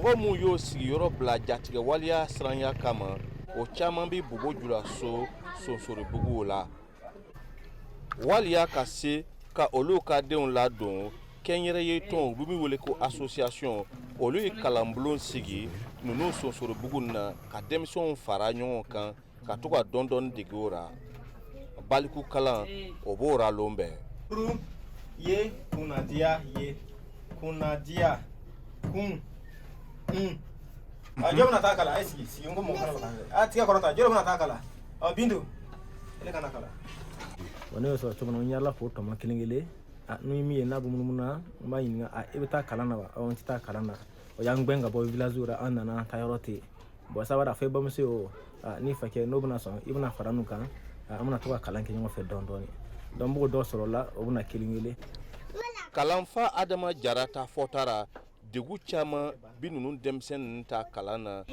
mɔgɔ mun y'o sigiyɔrɔ bila jatigɛ waliya siranya kama o caman bi Bobo Jula so Sonsoribugu la waliya ka se ka olu ka denw ladon kɛnyɛrɛye tɔn olu bi wele ko association olu ye kalanbulon sigi nunu Sonsoribugu na ka denmisɛnw fara ɲɔgɔn kan ka to ka dɔndɔni dege o ra baliku kalan o b'o ra lon bɛɛ ye kunadiya ye kunadiya kun a jɔn bɛna taa kala a ye sigi n ko mɔgɔ kana a tigɛ kɔrɔta jɔn bɛna taa kala Bintu ele kana kala ne y'o sɔrɔ cogo min na n yala k'o tɔmɔ kelen kelen n'o min ye n'a bɛ munumunu na n b'a ɲininka e bɛ taa kalan na wa n tɛ taa kalan na o y'an gɛn ka bɔ village la an nana taa yɔrɔ ten bon sabara fɛ bamuso o ni fakɛ n'o bɛna sɔn i bɛna fara n'u kan an bɛna to ka kalan kɛ ɲɔgɔn fɛ dɔɔnin donc b'o dɔ sɔrɔ la o bɛna kelen kelen kalanfa Adama Jara ta fɔtara degu caman bi ninnu denmisɛnnin ta kalan na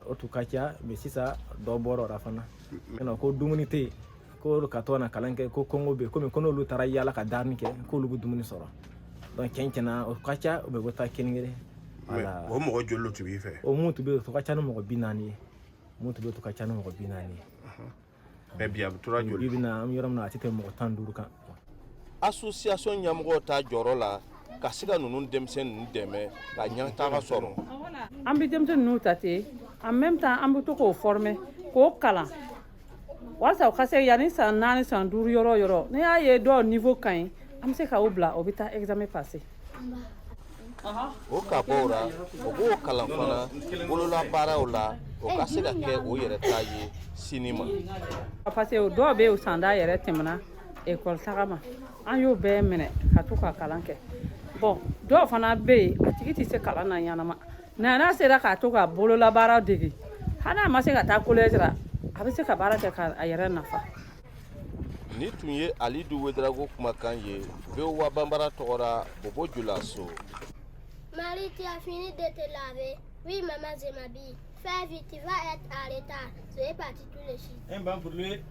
o tun ka ca mais sisan dɔ bɔra o la fana ko dumuni tɛ yen ko ka to na kalan kɛ ko kɔngɔ bɛ yen komi ko n'olu taara yaala ka daani kɛ k'olu bɛ dumuni sɔrɔ donc cɛn o ka ca u bɛ bɔ taa kelen kelen voilà o mɔgɔ joli tun b'i fɛ o mun tun bɛ yen o ka ca ni mɔgɔ 40 ye mun tun bɛ yen o ka ca ni mɔgɔ 40 ye mais bi a bɛ tora joli bi bɛna an bɛ yɔrɔ min na a tɛ tɛmɛ mɔgɔ 15 kan association ɲɛmɔgɔ ta jɔrɔ la ka se ka ninnu denmisɛnnin dɛmɛ ka ɲɛtaga sɔrɔ an bɛ denmisɛnninw ta ten en même temps an bɛ to k'o former k'o kalan walasa u ka se yanni san 4 san 5 yɔrɔ o yɔrɔ n'i y'a ye dɔw niveau ka ɲi an bɛ se k'o bila o bɛ taa examen passer o ka bɔ o ra o b'o kalan fana bololabaaraw la o ka se ka kɛ o yɛrɛ ta ye sini ma parce que dɔw bɛ yen o san da yɛrɛ tɛmɛna école taga ma an y'o bɛɛ minɛ ka to ka kalan kɛ bon dɔw fana bɛ yen a tigi tɛ se kalan na ɲanama n'a sera k'a to ka bololabaara dege hali n'a ma se ka taa collège la a bɛ se ka baara kɛ k'a yɛrɛ nafa ni tun ye Alidu Wedrago kumakan ye VOA Bambara tɔgɔra Bobo Jula so Marie, tu as fini de te laver? Oui, maman, je m'habille. Fais vite, tu vas être en retard. Je vais partir tout le chien. Un banc pour lui.